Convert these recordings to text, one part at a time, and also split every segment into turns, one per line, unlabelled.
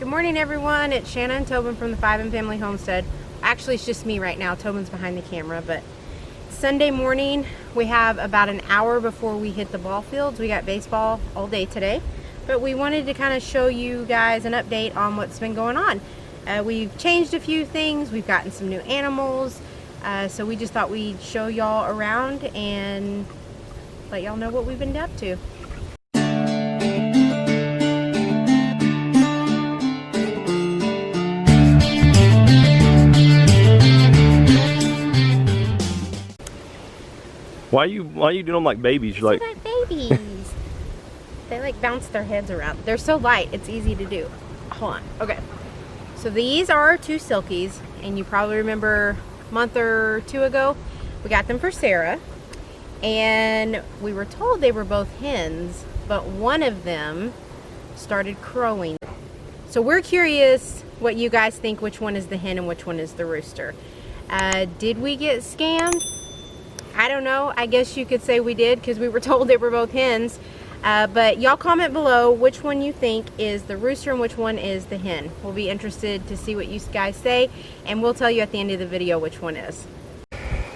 Good morning, everyone. It's Shanna and Tobin from the 5 and Family Homestead. Actually, it's just me right now. Tobin's behind the camera, but Sunday morning. We have about an hour before we hit the ball fields. We got baseball all day today, but we wanted to kind of show you guys an update on what's been going on. We've changed a few things. We've gotten some new animals, so we just thought we'd show y'all around and let y'all know what we've been up to.
Why you doing them like babies? You're like
babies. They like bounce their heads around. They're so light, it's easy to do. Hold on. Okay. So these are our two silkies, and you probably remember a month or two ago, we got them for Sarah, and we were told they were both hens, but one of them started crowing. So we're curious what you guys think, which one is the hen and which one is the rooster. Did we get scammed? I don't know. I guess you could say we did because we were told they were both hens. But y'all comment below which one you think is the rooster and which one is the hen. We'll be interested to see what you guys say, and we'll tell you at the end of the video which one is.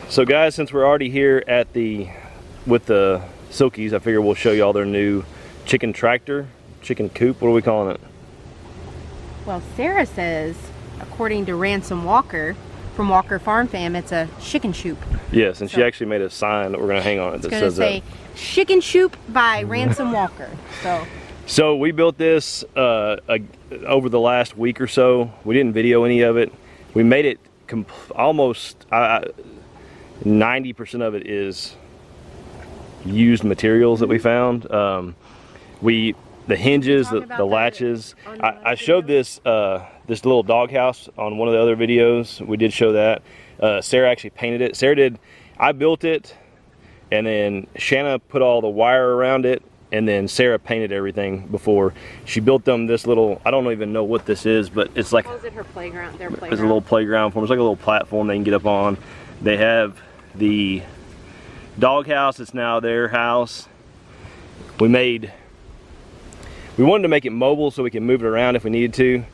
So guys, since we're already here at with the silkies, I figure we'll show y'all their new chicken tractor, chicken coop. What are we calling it?
Well, Sarah says, according to Ransom Walker from Walker Farm Fam, it's a chicken coop.
Yes, and she actually made a sign that we're going to hang on it that says that.
It's going to say Chicken Coop by Ransom Walker. So
we built this over the last week or so. We didn't video any of it. We made it almost 90% of it is used materials that we found. The hinges, the latches. I showed this this little doghouse on one of the other videos. We did show that. Sarah actually painted it. Sarah did. I built it, and then Shanna put all the wire around it, and then Sarah painted everything before. She built them this little, I don't even know what this is, but it's like,
was it her playground? Their playground.
It's a little playground for them. It's like a little platform they can get up on. They have the doghouse. It's now their house. We wanted to make it mobile so we can move it around if we needed to.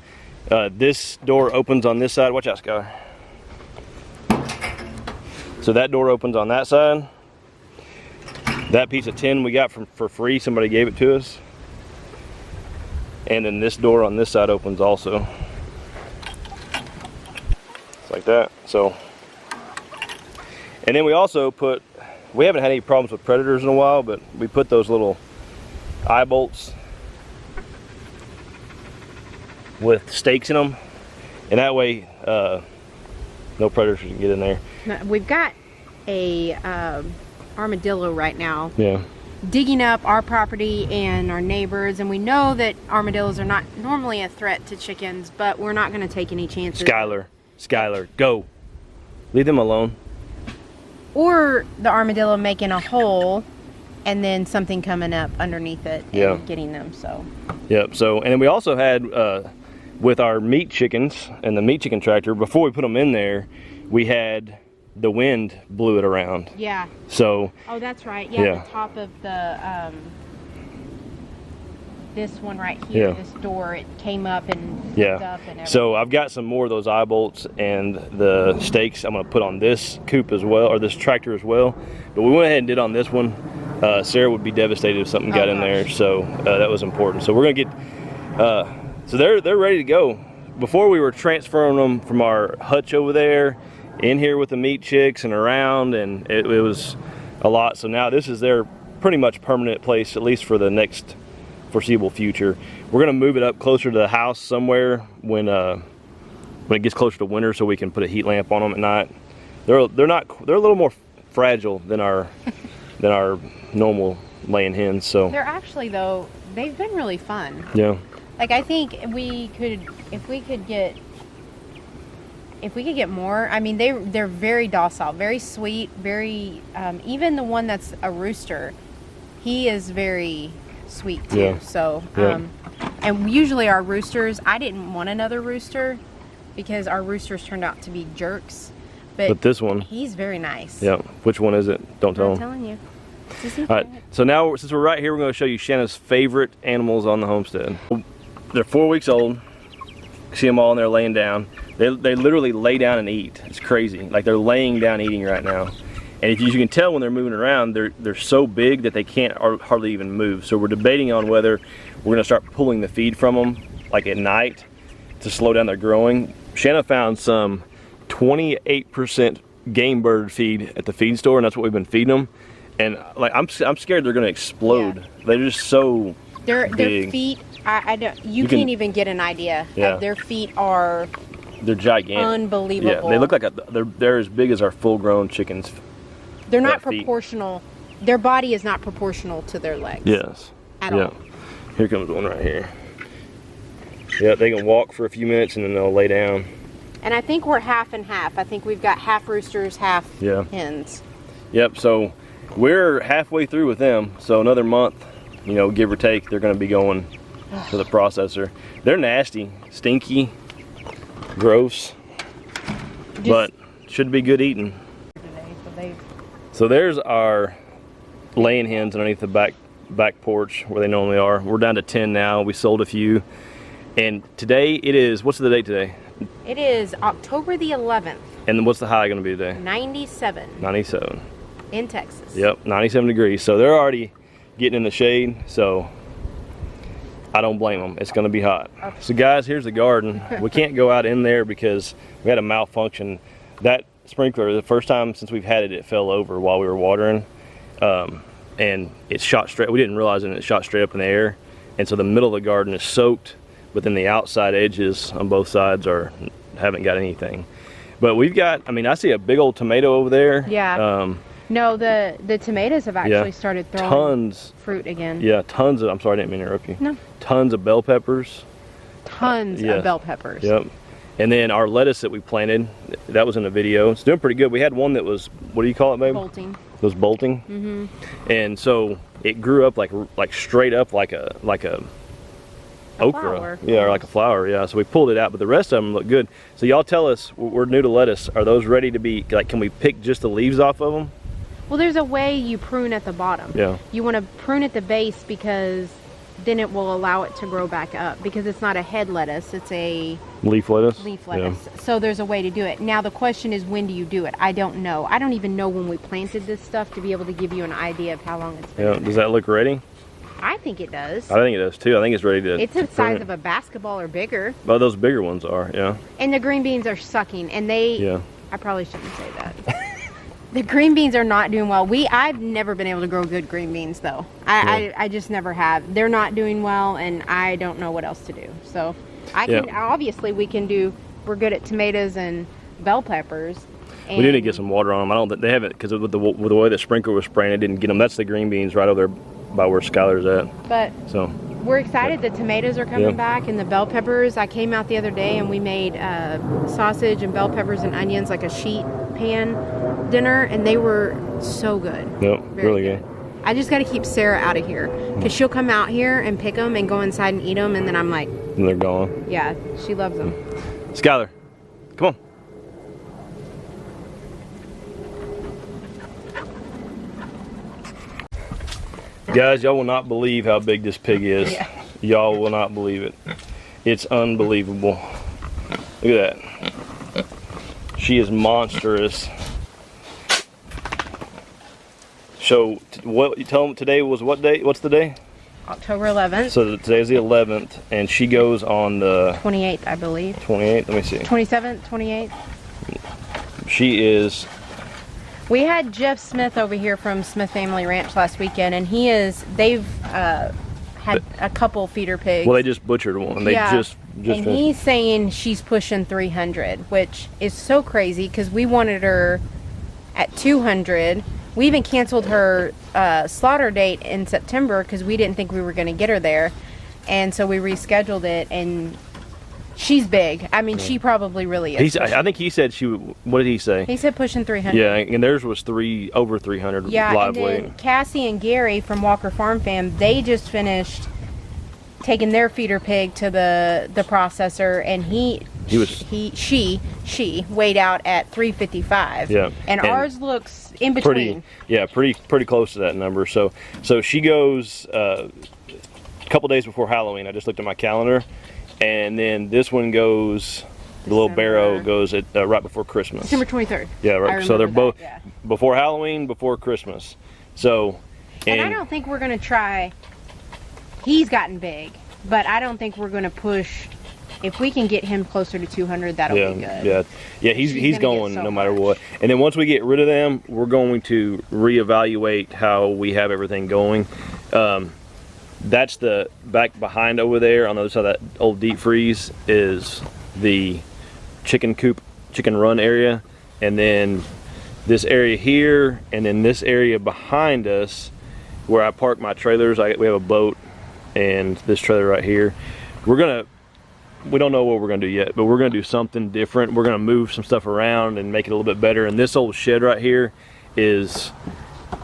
This door opens on this side. Watch out, Skylar. So that door opens on that side. That piece of tin we got for free. Somebody gave it to us. And then this door on this side opens also. It's like that. So, and then we also we haven't had any problems with predators in a while, but we put those little eye bolts with stakes in them, and that way no predators can get in there.
We've got a armadillo right now,
yeah,
digging up our property and our neighbors, and we know that armadillos are not normally a threat to chickens, but we're not going to take any chances. Skylar, go. Leave them alone. Or the armadillo making a hole and then something coming up underneath it and getting them. So yep. So, and then we also had with our meat chickens and the meat chicken tractor, before we put them in there, we had the wind blew it around. Yeah. So. Oh, that's right. Yeah. The top of the this one right here, this door, it came up and up and everything. So I've got some more of those eye bolts and the stakes I'm going to put on this coop as well, or this tractor as well. But we went ahead and did on this one. Sarah would be devastated if something got in there, so that was important. So we're going to get. So they're ready to go. Before we were transferring them from our hutch over there in here with the meat chicks and around, and it was a lot. So now this is their pretty much permanent place, at least for the next foreseeable future. We're gonna move it up closer to the house somewhere when it gets closer to winter, so we can put a heat lamp on them at night. They're a little more fragile than our normal laying hens. So they're actually, though, they've been really fun.
Yeah.
Like, I think if we could get more, I mean, they're very docile, very sweet, very even the one that's a rooster, he is very sweet too. Yeah. So and usually our roosters, I didn't want another rooster because our roosters turned out to be jerks, but this one, he's very nice.
Yeah. Which one is it? Don't tell him.
I'm telling you.
All right, so now since we're right here, we're going to show you Shanna's favorite animals on the homestead. They're 4 weeks old.
See them all in there laying down. They literally lay down and eat. It's crazy. Like they're laying down eating right now. And if you can tell when they're moving around, they're so big that they can't hardly even move. So we're debating on whether we're gonna start pulling the feed from them like at night to slow down their growing. Shanna found some 28% game bird feed at the feed store, and that's what we've been feeding them. And like I'm scared they're gonna explode. Yeah. They're just so
their
big.
feet. I don't. You can't even get an idea.
Yeah.
Their feet are.
They're gigantic.
Unbelievable.
Yeah, they look like they're as big as our full-grown chickens.
They're not proportional. Their body is not proportional to their legs.
Yes.
At all.
Here comes one right here. Yeah, they can walk for a few minutes and then they'll lay down.
And I think we're half and half. I think we've got half roosters, half hens.
Yep. So we're halfway through with them. So another month, you know, give or take, they're going to be going to the processor. They're nasty, stinky, gross, but should be good eating. So there's our laying hens underneath the back porch where they normally are. We're down to 10 now. We sold a few. And today it is, what's the date today?
It is October the 11th.
And what's the high going to be today?
97.
97.
In Texas.
Yep, 97 degrees. So they're already getting in the shade, so I don't blame them. It's going to be hot. Okay. So guys, here's the garden. We can't go out in there because we had a malfunction. That sprinkler, the first time since we've had it, it fell over while we were watering. And it shot straight, we didn't realize it, and it shot straight up in the air. And so the middle of the garden is soaked, but then the outside edges on both sides haven't got anything. But we've got, I mean, I see a big old tomato over there.
Yeah. No, the tomatoes have actually started throwing fruit again.
Yeah, tons of, I'm sorry, I didn't mean to interrupt you.
No.
Tons of bell peppers.
Tons of bell peppers.
Yep. And then our lettuce that we planted, that was in the video. It's doing pretty good. We had one that was, what do you call it, babe?
Bolting.
It was bolting.
Mm-hmm.
And so it grew up like straight up like a okra.
Flower.
Yeah, or like a flower. Yeah. So we pulled it out, but the rest of them look good. So y'all tell us, we're new to lettuce. Are those ready to be, like, can we pick just the leaves off of them?
Well, there's a way you prune at the bottom.
Yeah.
You want to prune at the base because then it will allow it to grow back up, because it's not a head lettuce, it's a
leaf lettuce.
Yeah. So there's a way to do it. Now the question is, when do you do it? I don't know. I don't even know when we planted this stuff to be able to give you an idea of how long it's been.
Yeah. Does that look ready?
I think it does.
I think it does too. I think it's ready to.
It's the size of a basketball or bigger.
Well, those bigger ones are, yeah.
And the green beans are sucking, and they. Yeah. I probably shouldn't say that. The green beans are not doing well. I've never been able to grow good green beans though. I just never have. They're not doing well, and I don't know what else to do. So I can obviously we're good at tomatoes and bell peppers. And
we need to get some water on them. I don't think they haven't, because with the way the sprinkler was spraying, it didn't get them. That's the green beans right over there by where Skylar's at.
But so we're excited. The tomatoes are coming back, and the bell peppers. I came out the other day and we made sausage and bell peppers and onions, like a sheet pan dinner, and they were so good.
Yep, really good.
I just got to keep Sarah out of here, because she'll come out here and pick them and go inside and eat them, and then I'm like,
and they're gone.
Yeah, she loves them.
Skylar, come on. Guys, y'all will not believe how big this pig is. Yeah. Y'all will not believe it. It's unbelievable. Look at that. She is monstrous. So, tell them today was what day? What's the day?
October 11th.
So today's the 11th, and she goes on the
28th, I believe.
28th. Let me see.
27th, 28th.
She is.
We had Jeff Smith over here from Smith Family Ranch last weekend, and they've had a couple feeder pigs.
Well, they just butchered one. They just
and he's saying she's pushing 300, which is so crazy, because we wanted her at 200. We even canceled her slaughter date in September because we didn't think we were going to get her there, and so we rescheduled it. And she's big. I mean, she probably really is.
I think he said she. What did he say?
He said pushing 300.
Yeah, and theirs was over 300 live weight.
And then Cassie and Gary from Walker Farm Fam, they just finished taking their feeder pig to the processor, and she weighed out at 355. Yeah, and ours looks in between.
Pretty close to that number. So she goes a couple days before Halloween. I just looked at my calendar,
and then this one goes, the little barrow goes at right before Christmas.
December 23rd.
Yeah, right. So they're both before Halloween, before Christmas. So,
and I don't think we're gonna try. He's gotten big, but I don't think we're gonna push. If we can get him closer to 200, that'll be good.
Yeah. He's going no matter what. And then once we get rid of them, we're going to reevaluate how we have everything going. That's the back behind over there on the other side of that old deep freeze is the chicken coop, chicken run area, and then this area here, and then this area behind us where I park my trailers. We have a boat and this trailer right here. We don't know what we're gonna do yet, but we're gonna do something different. We're gonna move some stuff around and make it a little bit better. And this old shed right here is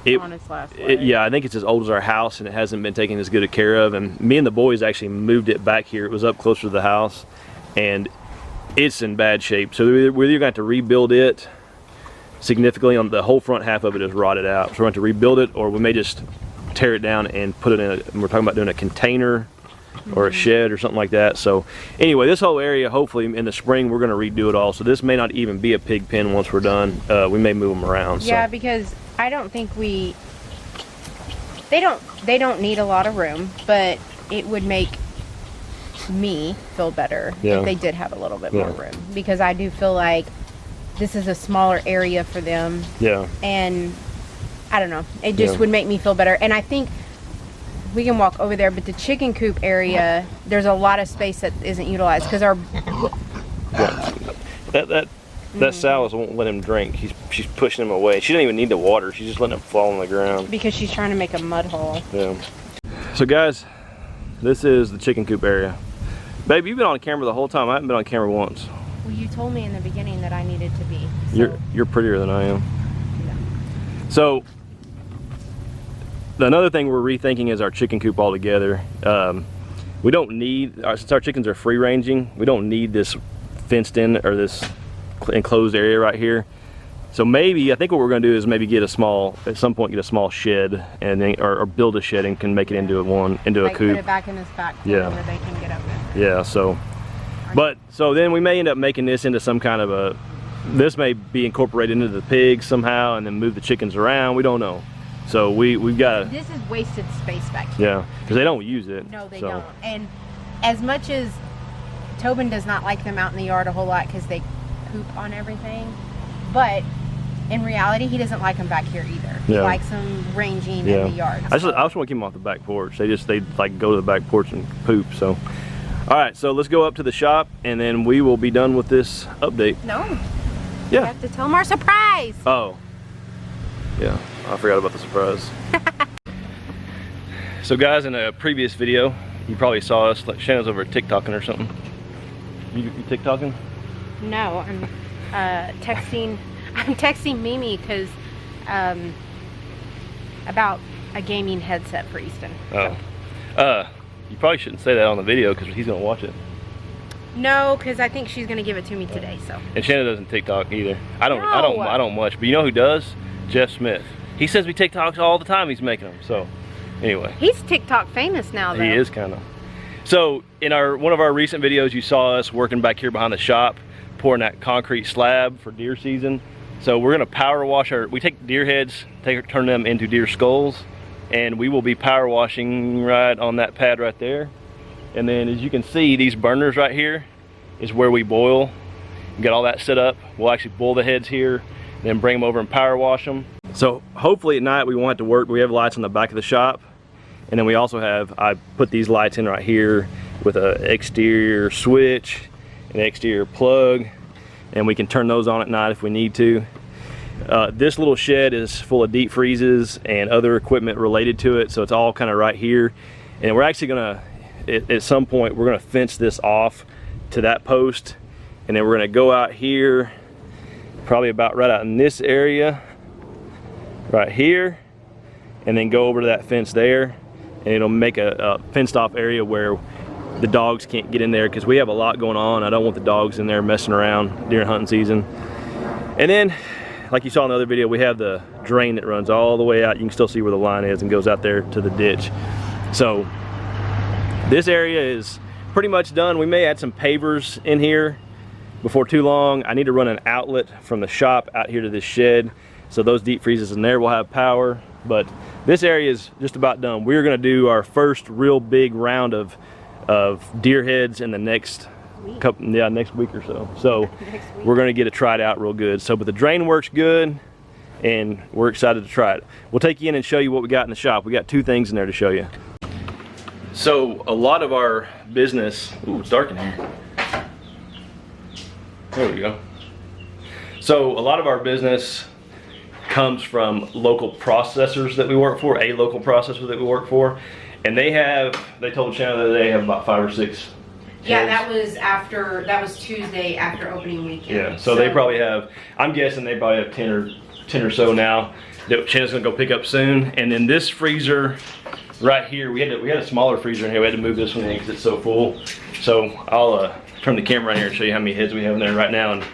on its last leg.
Yeah, I think it's as old as our house, and it hasn't been taken as good a care of. And me and the boys actually moved it back here. It was up closer to the house, and it's in bad shape. So we're either going to rebuild it significantly. On the whole front half of it is rotted out, so we're going to rebuild it, or we may just tear it down and put it in we're talking about doing a container or a shed or something like that. So anyway, this whole area, hopefully in the spring, we're going to redo it all. So this may not even be a pig pen once we're done. We may move them around.
Yeah, because I don't think they don't need a lot of room, but it would make me feel better if they did have a little bit more room, because I do feel like this is a smaller area for them. And I don't know, it just would make me feel better. And I think we can walk over there, but the chicken coop area, there's a lot of space that isn't utilized because our
that Salas won't let him drink. She's pushing him away. She doesn't even need the water. She's just letting him fall on the ground
because she's trying to make a mud hole.
So guys, this is the chicken coop area. Babe, you've been on camera the whole time. I haven't been on camera once.
Well, you told me in the beginning that I needed to be. So.
You're prettier than I am. So another thing we're rethinking is our chicken coop altogether. We don't need, since our chickens are free ranging, we don't need this fenced in or this enclosed area right here. So maybe, I think what we're going to do is maybe get at some point get a small shed, and then or build a shed and can make it into a coop.
Put it back in this back corner where they can get up in.
Yeah, so then we may end up making this into some kind of this may be incorporated into the pigs somehow, and then move the chickens around. We don't know. So we've got to.
This is wasted space back here.
Yeah, because they don't use it.
No, they don't. And as much as Tobin does not like them out in the yard a whole lot because they poop on everything, but in reality, he doesn't like them back here either. He likes them ranging in the yard.
I just want to keep them off the back porch. They like go to the back porch and poop. So, all right, so let's go up to the shop, and then we will be done with this update.
No.
Yeah.
You have to tell them our surprise.
Oh. Yeah, I forgot about the surprise. So guys, in a previous video, you probably saw us, like Shannon's over TikToking or something. You TikToking?
No, I'm texting. I'm texting Mimi because about a gaming headset for Easton.
Oh, you probably shouldn't say that on the video because he's gonna watch it.
No, because I think she's gonna give it to me today. So.
And Shannon doesn't TikTok either. I don't much, but you know who does? Jeff Smith. He sends me TikToks all the time. He's making them. So, anyway.
He's TikTok famous now, though.
He is kind of. So, in one of our recent videos, you saw us working back here behind the shop, pouring that concrete slab for deer season. So we're gonna power wash we take deer heads, turn them into deer skulls, and we will be power washing right on that pad right there. And then as you can see, these burners right here is where we boil. We got all that set up. We'll actually boil the heads here, then bring them over and power wash them. So hopefully at night we won't have to work. We have lights on the back of the shop. And then we also I put these lights in right here with an exterior switch, an exterior plug, and we can turn those on at night if we need to. This little shed is full of deep freezes and other equipment related to it, so it's all kind of right here. And we're actually gonna, at some point, we're gonna fence this off to that post, and then we're gonna go out here, probably about right out in this area, right here, and then go over to that fence there, and it'll make a fenced off area where the dogs can't get in there, because we have a lot going on. I don't want the dogs in there messing around during hunting season. And then, like you saw in the other video, we have the drain that runs all the way out. You can still see where the line is and goes out there to the ditch. So this area is pretty much done. We may add some pavers in here before too long. I need to run an outlet from the shop out here to this shed, so those deep freezes in there will have power. But this area is just about done. We're gonna do our first real big round of deer heads in the next next week or so. So we're gonna get it tried out real good. So, but the drain works good, and we're excited to try it. We'll take you in and show you what we got in the shop. We got 2 things in there to show you. So a lot of our business, ooh, it's dark in here. There we go. So a lot of our business comes from local processors that we work for, a local processor that we work for. And they told Shannon that they have about 5 or 6.
Yeah, that was Tuesday after opening weekend.
Yeah, so they probably have, I'm guessing they probably have 10 or so now that Shannon's gonna go pick up soon. And then this freezer right here, we had a smaller freezer in here. We had to move this one in because it's so full. So I'll turn the camera on here and show you how many heads we have in there right now, and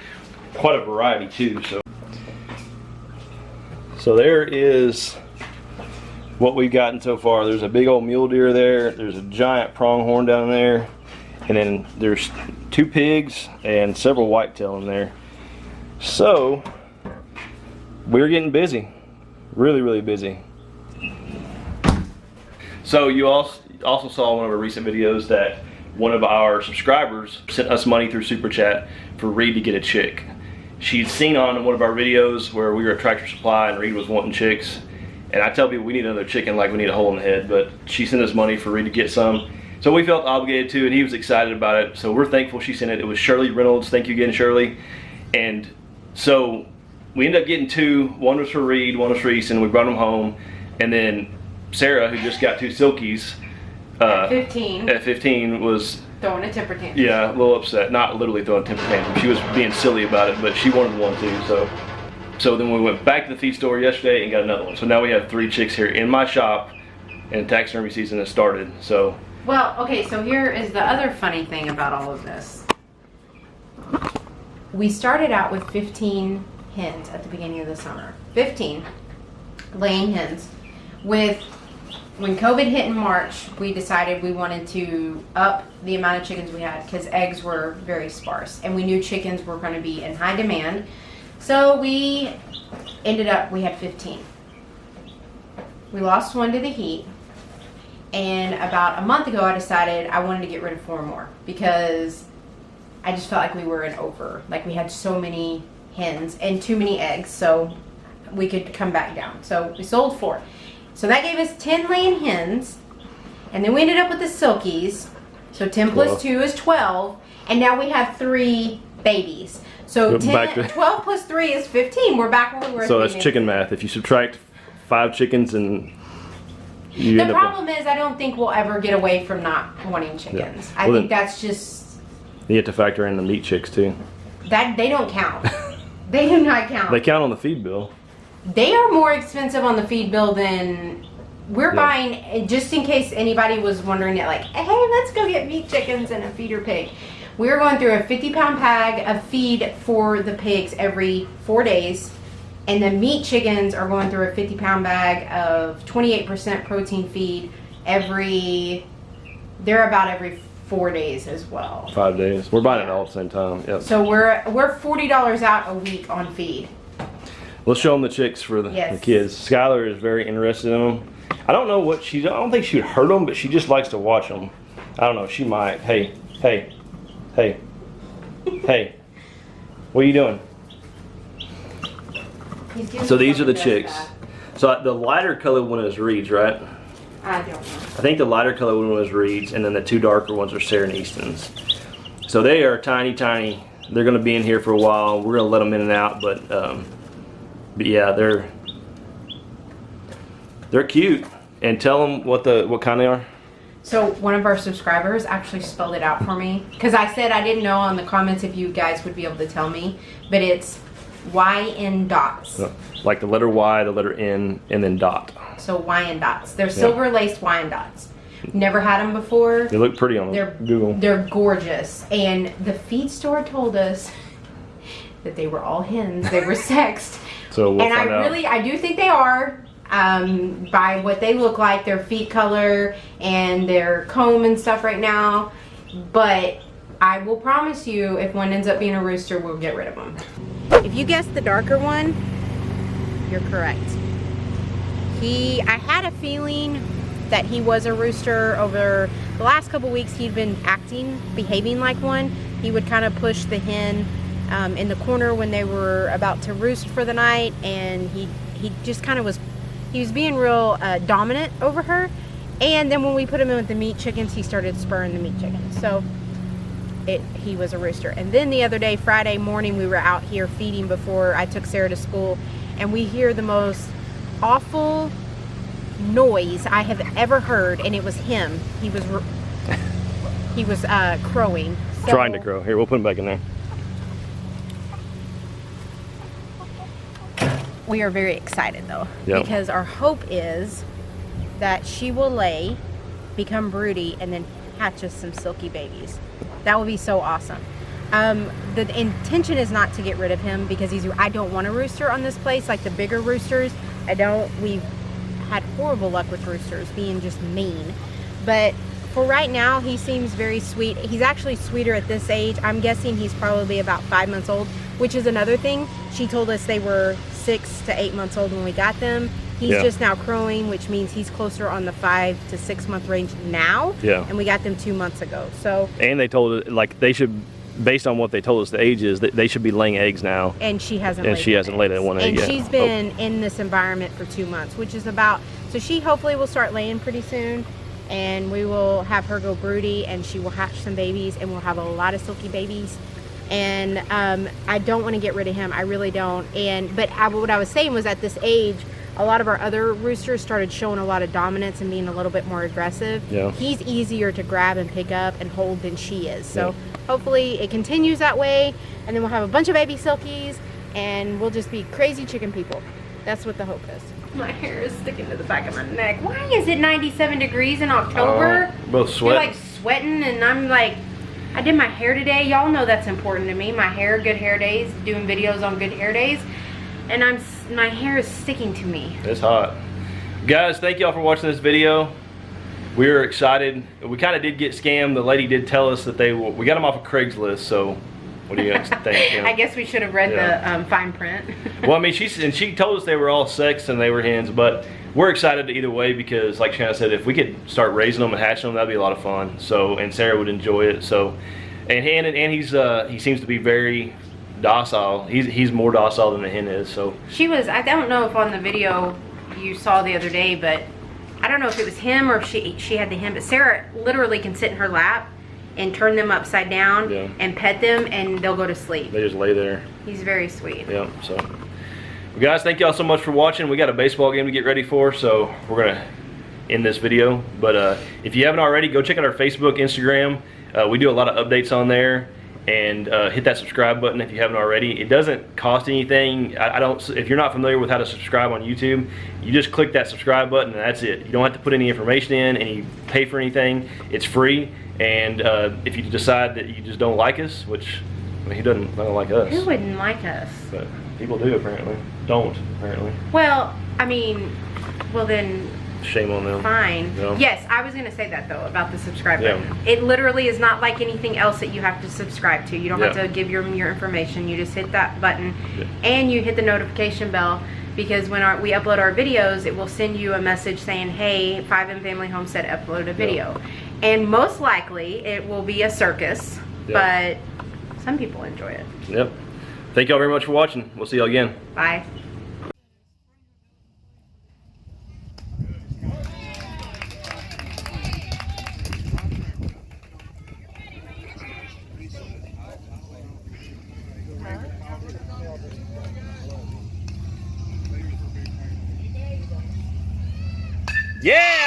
quite a variety too. So there is what we've gotten so far. There's a big old mule deer there. There's a giant pronghorn down there. And then there's 2 pigs and several whitetail in there. So we're getting busy, really, really busy. So you also saw one of our recent videos that one of our subscribers sent us money through Super Chat for Reed to get a chick. She'd seen on one of our videos where we were at Tractor Supply and Reed was wanting chicks. And I tell people we need another chicken like we need a hole in the head, but she sent us money for Reed to get some. So we felt obligated to, and he was excited about it. So we're thankful she sent it. It was Shirley Reynolds. Thank you again, Shirley. And so we ended up getting 2. One was for Reed, one was for Easton. We brought them home. And then Sarah, who just got 2 silkies,
at 15
was
throwing a temper tantrum.
Yeah, a little upset. Not literally throwing a temper tantrum. She was being silly about it, but she wanted one too. So then we went back to the feed store yesterday and got another one. So now we have 3 chicks here in my shop, and taxidermy season has started. So.
Well, okay, so here is the other funny thing about all of this. We started out with 15 hens at the beginning of the summer. 15 laying hens. When COVID hit in March, we decided we wanted to up the amount of chickens we had because eggs were very sparse, and we knew chickens were going to be in high demand. So we had 15. We lost 1 to the heat. And about a month ago, I decided I wanted to get rid of 4 more because I just felt like we were like we had so many hens and too many eggs, so we could come back down. So we sold 4. So that gave us 10 laying hens, and then we ended up with the silkies. So 10 plus 2 is 12, and now we have 3 babies. So 12 plus 3 is 15. We're back where we were.
So that's chicken math. If you subtract 5 chickens and
the problem is I don't think we'll ever get away from not wanting chickens. Yeah. I think that's just.
You have to factor in the meat chicks too.
That they don't count. They do not count.
They count on the feed bill.
They are more expensive on the feed bill than we're buying. Just in case anybody was wondering it, like, hey, let's go get meat chickens and a feeder pig. We're going through a 50-pound bag of feed for the pigs every 4 days. And the meat chickens are going through a 50-pound bag of 28% protein feed they're about every 4 days as well.
5 days. We're buying it all at the same time. Yep.
So we're $40 out a week on feed.
Let's show them the chicks for the kids. Skylar is very interested in them. I don't know what I don't think she would hurt them, but she just likes to watch them. I don't know, she might. Hey. What are you doing? So these are the chicks. So the lighter colored one is Reed's, right?
I don't know.
I think the lighter colored one was Reed's, and then the 2 darker ones are Sarah and Easton's. So they are tiny. They're going to be in here for a while. We're going to let them in and out, but yeah, they're cute. And tell them what kind they are.
So one of our subscribers actually spelled it out for me because I said I didn't know on the comments if you guys would be able to tell me, but it's YN dots.
Like the letter Y, the letter N, and then dot.
So YN dots. They're silver laced YN dots. Never had them before.
They look pretty on Google.
They're gorgeous. And the feed store told us that they were all hens. They were sexed.
So we'll find out.
I do think they are. By what they look like, their feet color and their comb and stuff right now. but I will promise you, if one ends up being a rooster, we'll get rid of them. If you guessed the darker one, you're correct. I had a feeling that he was a rooster. Over the last couple weeks, he'd been behaving like one. He would kind of push the hen in the corner when they were about to roost for the night, and he just kind of was being real dominant over her. And then when we put him in with the meat chickens, he started spurring the meat chickens. So he was a rooster. And then the other day, Friday morning, we were out here feeding before I took Sarah to school, and we hear the most awful noise I have ever heard, and it was him. He was crowing. So,
trying to crow. Here, we'll put him back in there.
We are very excited though, because our hope is that she will lay, become broody, and then hatch us some silky babies. That would be so awesome. The intention is not to get rid of him, because I don't want a rooster on this place like the bigger roosters. We've had horrible luck with roosters being just mean. But for right now, he seems very sweet. He's actually sweeter at this age. I'm guessing he's probably about 5 months old, which is another thing. She told us they were 6 to 8 months old when we got them. He's just now crowing, which means he's closer on the 5 to 6 month range now.
Yeah.
And we got them 2 months ago. So.
And they told us, like, they should, based on what they told us the age is, that they should be laying eggs now.
And she hasn't.
And she hasn't laid one egg yet.
And she's been in this environment for 2 months, which is about. So she hopefully will start laying pretty soon, and we will have her go broody, and she will hatch some babies, and we'll have a lot of silky babies. And I don't want to get rid of him. I really don't. But what I was saying was, at this age, a lot of our other roosters started showing a lot of dominance and being a little bit more aggressive.
Yeah.
He's easier to grab and pick up and hold than she is. So hopefully it continues that way, and then we'll have a bunch of baby silkies, and we'll just be crazy chicken people. That's what the hope is. My hair is sticking to the back of my neck. Why is it 97 degrees in October?
Both sweat.
You're like sweating, and I'm like, I did my hair today. Y'all know that's important to me. My hair, good hair days, doing videos on good hair days. And my hair is sticking to me.
It's hot. Guys, thank y'all for watching this video. We are excited. We kind of did get scammed. The lady did tell us that we got them off of Craigslist, so what do you guys think? You know?
I guess we should have read the fine print.
Well, I mean, she told us they were all sexed and they were hens, but we're excited either way, because like Shanna said, if we could start raising them and hatching them, that'd be a lot of fun. So, and Sarah would enjoy it. So, and he seems to be very docile. He's more docile than the hen is. So
I don't know if on the video you saw the other day, but I don't know if it was him or if she had the hen, but Sarah literally can sit in her lap and turn them upside down and pet them, and they'll go to sleep.
They just lay there.
He's very sweet.
Yeah. So, well, guys, thank y'all so much for watching. We got a baseball game to get ready for, so we're gonna end this video. But if you haven't already, go check out our Facebook, Instagram. We do a lot of updates on there. And hit that subscribe button if you haven't already. It doesn't cost anything. If you're not familiar with how to subscribe on YouTube, you just click that subscribe button and that's it. You don't have to put any information in, any pay for anything. It's free. And if you decide that you just don't like us, which, I mean, who doesn't like us?
Who wouldn't like us?
But people do, apparently. Don't, apparently.
Well, I mean, well then,
shame on them.
Fine.
Yeah.
Yes, I was going to say that though, about the subscribe button. It literally is not like anything else that you have to subscribe to. You don't have to give your information. You just hit that button and you hit the notification bell, because when we upload our videos, it will send you a message saying, hey, 5M Family Homestead uploaded a video. And most likely it will be a circus, but some people enjoy it.
Yep. Thank y'all very much for watching. We'll see y'all again.
Bye.
Yeah!